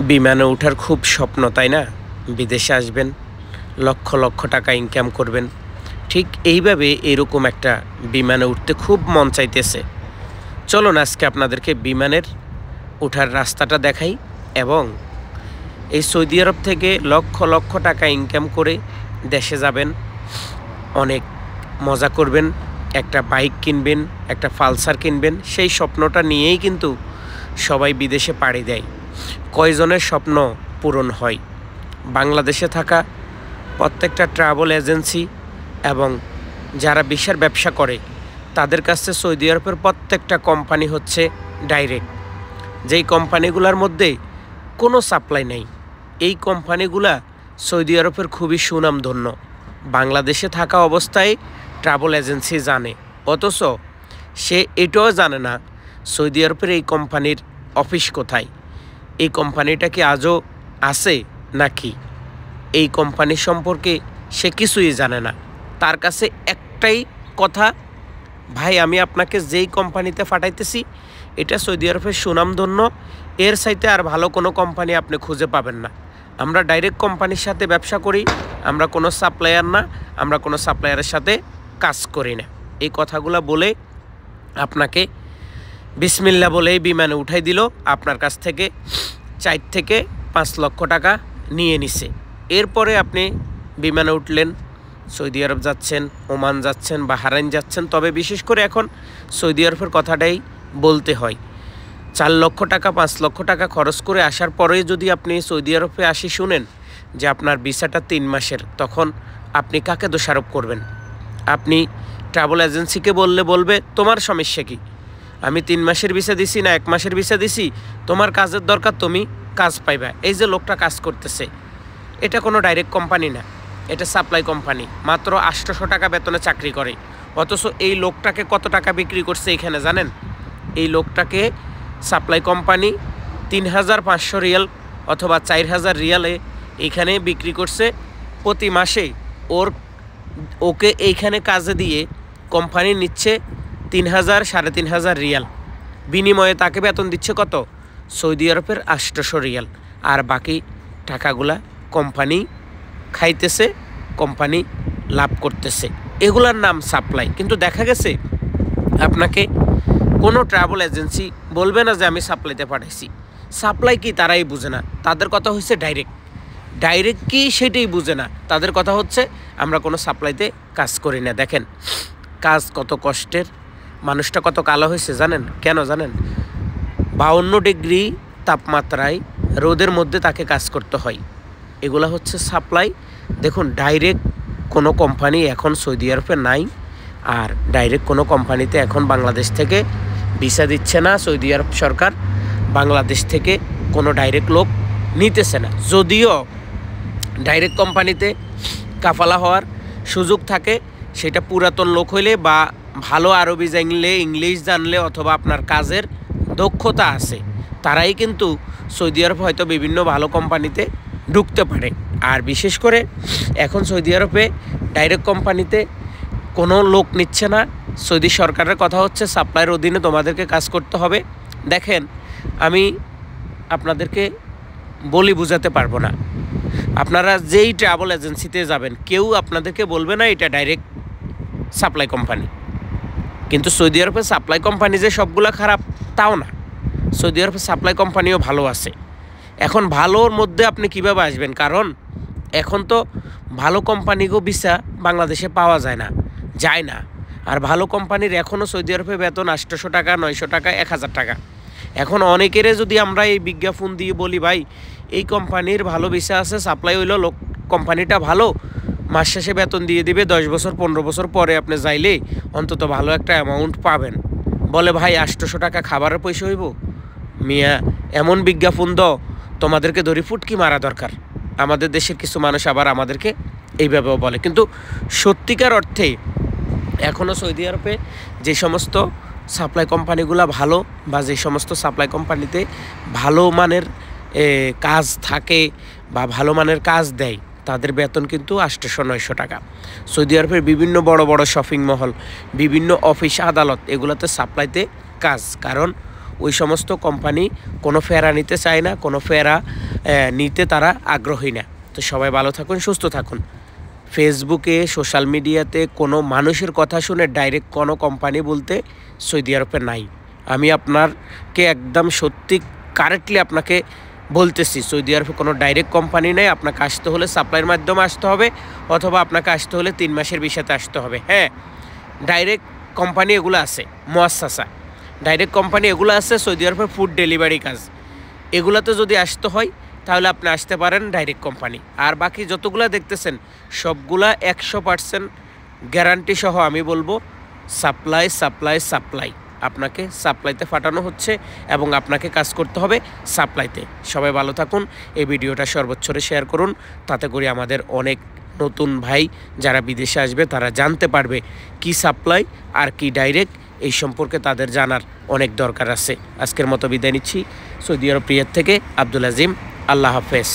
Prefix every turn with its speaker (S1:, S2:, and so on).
S1: বিমানে ওঠার খুব স্বপ্ন, তাই না? বিদেশে আসবেন, লক্ষ লক্ষ টাকা ইনকাম করবেন। ঠিক এইভাবে এরকম একটা বিমানে উঠতে খুব মন চাইতেছে। চলুন আজকে আপনাদেরকে বিমানের ওঠার রাস্তাটা দেখাই এবং এই সৌদি আরব থেকে লক্ষ লক্ষ টাকা ইনকাম করে দেশে যাবেন, অনেক মজা করবেন, একটা বাইক কিনবেন, একটা পালসার কিনবেন। সেই স্বপ্নটা নিয়েই কিন্তু সবাই বিদেশে পাড়ি দেয়। কয়জনের স্বপ্ন পূরণ হয়? বাংলাদেশে থাকা প্রত্যেকটা ট্রাভেল এজেন্সি এবং যারা ভিসার ব্যবসা করে তাদের কাছে সৌদি আরবের প্রত্যেকটা কোম্পানি হচ্ছে ডাইরেক্ট। যেই কোম্পানিগুলোর মধ্যে কোনো সাপ্লাই নেই, এই কোম্পানিগুলা সৌদি আরবের খুবই সুনামধন্য। বাংলাদেশে থাকা অবস্থায় ট্রাভেল এজেন্সি জানে, অথচ সে এটাও জানে না সৌদি আরবের এই কোম্পানির অফিস কোথায়, এই কোম্পানিটা কি আজও আছে নাকি, এই কোম্পানি সম্পর্কে সে কিছুই জানে না। তার কাছে একটাই কথা, ভাই আমি আপনাকে যেই কোম্পানিতে পাঠাইতেছি এটা সৌদি আরবের সুনামধন্য, এর চাইতে আর ভালো কোনো কোম্পানি আপনি খুঁজে পাবেন না। আমরা ডাইরেক্ট কোম্পানির সাথে ব্যবসা করি, আমরা কোনো সাপ্লায়ার না, আমরা কোনো সাপ্লায়ারের সাথে কাজ করি না। এই কথাগুলো বলে আপনাকে বিসমিল্লা বলেই বিমানে উঠাই দিল, আপনার কাছ থেকে 4 থেকে 5 লক্ষ টাকা নিয়ে নিছে। এরপরে আপনি বিমানে উঠলেন, সৌদি আরব যাচ্ছেন, ওমান যাচ্ছেন, বাহরাইন যাচ্ছেন। তবে বিশেষ করে এখন সৌদি আরবের কথাটাই বলতে হয়। 4 লক্ষ টাকা 5 লক্ষ টাকা খরচ করে আসার পরে যদি আপনি সৌদি আরবে আসি শুনেন যে আপনার ভিসাটা 3 মাসের, তখন আপনি কাকে দোষারোপ করবেন? আপনি ট্রাভেল এজেন্সিকে বলবে তোমার সমস্যা কি, আমি 3 মাসের ভিসা দিছি না 1 মাসের ভিসা দিছি, তোমার কাজের দরকার, তুমি কাজ পাইবা। এই যে লোকটা কাজ করতেছে, এটা কোনো ডাইরেক্ট কোম্পানি না, এটা সাপ্লাই কোম্পানি, মাত্র 800 টাকা বেতনে চাকরি করে। অথচ এই লোকটাকে কত টাকা বিক্রি করছে এখানে জানেন? এই লোকটাকে সাপ্লাই কোম্পানি 3500 রিয়াল অথবা 4000 রিয়ালে এইখানে বিক্রি করছে প্রতি মাসে। ওকে এইখানে কাজে দিয়ে কোম্পানি নিচ্ছে 3000 3500 রিয়াল, বিনিময়ে তাকে বেতন দিচ্ছে কত? সৌদি আরবের 800 রিয়াল। আর বাকি টাকাগুলা কোম্পানি খাইতেছে, কোম্পানি লাভ করতেছে। এগুলার নাম সাপ্লাই। কিন্তু দেখা গেছে আপনাকে কোনো ট্রাভেল এজেন্সি বলবে না যে আমি সাপ্লাইতে পাঠাইছি। সাপ্লাই কি তারাই বুঝে না, তাদের কথা হচ্ছে ডাইরেক্ট। ডাইরেক্ট কি সেটাই বুঝে না, তাদের কথা হচ্ছে আমরা কোনো সাপ্লাইতে কাজ করি না। দেখেন কাজ কত কষ্টের, মানুষটা কত কালো হয়েছে জানেন কেন? জানেন 52 ডিগ্রি তাপমাত্রায় রোদের মধ্যে তাকে কাজ করতে হয়। এগুলা হচ্ছে সাপ্লাই। দেখুন ডাইরেক্ট কোনো কোম্পানি এখন সৌদি আরবে নাই, আর ডাইরেক্ট কোনো কোম্পানিতে এখন বাংলাদেশ থেকে ভিসা দিচ্ছে না সৌদি আরব সরকার। বাংলাদেশ থেকে কোনো ডাইরেক্ট লোক নিতেছে না। যদিও ডাইরেক্ট কোম্পানিতে কাফালা হওয়ার সুযোগ থাকে, সেটা পুরাতন লোক হইলে বা ভালো আরবি জানলে, ইংলিশ জানলে অথবা আপনার কাজের দক্ষতা আছে, তারাই কিন্তু সৌদি আরব হয়তো বিভিন্ন ভালো কোম্পানিতে ঢুকতে পারে। আর বিশেষ করে এখন সৌদি আরবে ডাইরেক্ট কোম্পানিতে কোনো লোক নিচ্ছে না। সৌদি সরকারের কথা হচ্ছে সাপ্লাইয়ের অধীনে তোমাদেরকে কাজ করতে হবে। দেখেন আমি আপনাদেরকে বলি বুঝাতে পারবো না, আপনারা যেই ট্রাভেল এজেন্সিতে যাবেন কেউ আপনাদেরকে বলবে না এটা ডাইরেক্ট সাপ্লাই কোম্পানি। কিন্তু সৌদি আরবে সাপ্লাই কোম্পানি যে সবগুলো খারাপ তাও না, সৌদি আরবে সাপ্লাই কোম্পানিও ভালো আছে। এখন ভালোর মধ্যে আপনি কিভাবে আসবেন? কারণ এখন তো ভালো কোম্পানিকেও ভিসা বাংলাদেশে পাওয়া যায় না। আর ভালো কোম্পানির এখনও সৌদি আরবে বেতন 800 টাকা, 900 টাকা, 1000 টাকা। এখন অনেকেরে যদি আমরা এই বিজ্ঞাপন দিয়ে বলি ভাই এই কোম্পানির ভালো ভিসা আছে, সাপ্লাই হইলো, লোক কোম্পানিটা ভালো, মাস শেষে বেতন দিয়ে দিবে, 10 বছর 15 বছর পরে আপনি যাইলে অন্তত ভালো একটা অ্যামাউন্ট পাবেন, বলে ভাই 800 টাকা খাবারের পয়সা হইব? মিয়া এমন বিজ্ঞাপন দাও তোমাদেরকে ধরি ফুটকি মারা দরকার। আমাদের দেশের কিছু মানুষ আবার আমাদেরকে এইভাবেও বলে। কিন্তু সত্যিকার অর্থে এখনও সৌদি আরবে যে সমস্ত সাপ্লাই কোম্পানিগুলো ভালো বা যে সমস্ত সাপ্লাই কোম্পানিতে ভালো মানের কাজ থাকে বা ভালো মানের কাজ দেয়, তাদের বেতন কিন্তু 800-900 টাকা। সৌদি আরবের বিভিন্ন বড় বড় শপিং মহল, বিভিন্ন অফিস আদালত এগুলোতে সাপ্লাইতে কাজ, কারণ ওই সমস্ত কোম্পানি কোনো ফেরা নিতে চায় না, কোনো ফেরা নিতে তারা আগ্রহী না। তো সবাই ভালো থাকুন, সুস্থ থাকুন। ফেসবুকে সোশ্যাল মিডিয়াতে কোনো মানুষের কথা শুনে ডাইরেক্ট কোনো কোম্পানি বলতে সৌদি আরবে নাই। আমি আপনাকে একদম সত্যি কারেক্টলি আপনাকে বলতেছি, সৌদি আরবে কোনো ডাইরেক্ট কোম্পানি নেই। আপনাকে আসতে হলে সাপ্লাইয়ের মাধ্যমে আসতে হবে, অথবা আপনাকে আসতে হলে 3 মাসের ভিসাতে আসতে হবে। হ্যাঁ, ডাইরেক্ট কোম্পানি এগুলো আছে, মুআসসাসা ডাইরেক্ট কোম্পানি এগুলো আছে সৌদি আরবের ফুড ডেলিভারি কাজ। এগুলাতে যদি আসতে হয় তাহলে আপনি আসতে পারেন ডাইরেক্ট কোম্পানি। আর বাকি যতগুলো দেখতেছেন সবগুলা 100% গ্যারান্টি সহ আমি বলবো সাপ্লাই সাপ্লাই সাপ্লাই। আপনাকে সাপ্লাইতে পাঠানো হচ্ছে এবং আপনাকে কাজ করতে হবে সাপ্লাইতে। সবাই ভালো থাকুন। এই ভিডিওটা সর্বোচ্চরে শেয়ার করুন, তাতে করে আমাদের অনেক নতুন ভাই যারা বিদেশে আসবে তারা জানতে পারবে কি সাপ্লাই আর কি ডাইরেক্ট। এই সম্পর্কে তাদের জানার অনেক দরকার আছে। আজকের মতো বিদায় নিচ্ছি সৌদি আরব রিয়াদ থেকে আব্দুল আজিম। আল্লাহ হাফেজ।